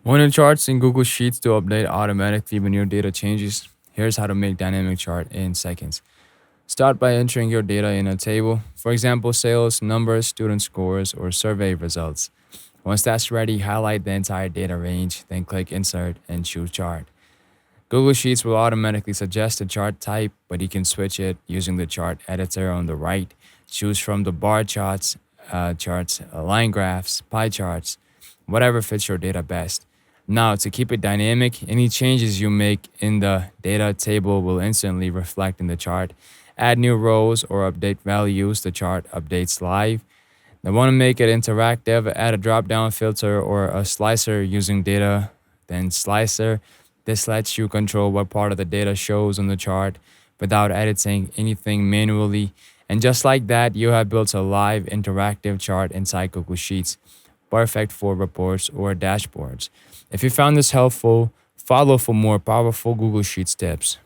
When the charts in Google Sheets to update automatically when your data changes, here's how to make dynamic chart in seconds. Start by entering your data in a table, for example, sales, numbers, student scores, or survey results. Once that's ready, highlight the entire data range, then click Insert and choose Chart. Google Sheets will automatically suggest a chart type, but you can switch it using the chart editor on the right. Choose from the bar charts, line graphs, pie charts, whatever fits your data best. Now, to keep it dynamic, any changes you make in the data table will instantly reflect in the chart. Add new rows or update values, the chart updates live. Now, want to make it interactive, add a drop down filter or a slicer using data, then slicer. This lets you control what part of the data shows on the chart without editing anything manually. And just like that, you have built a live interactive chart inside Google Sheets, perfect for reports or dashboards. If you found this helpful, follow for more powerful Google Sheets tips.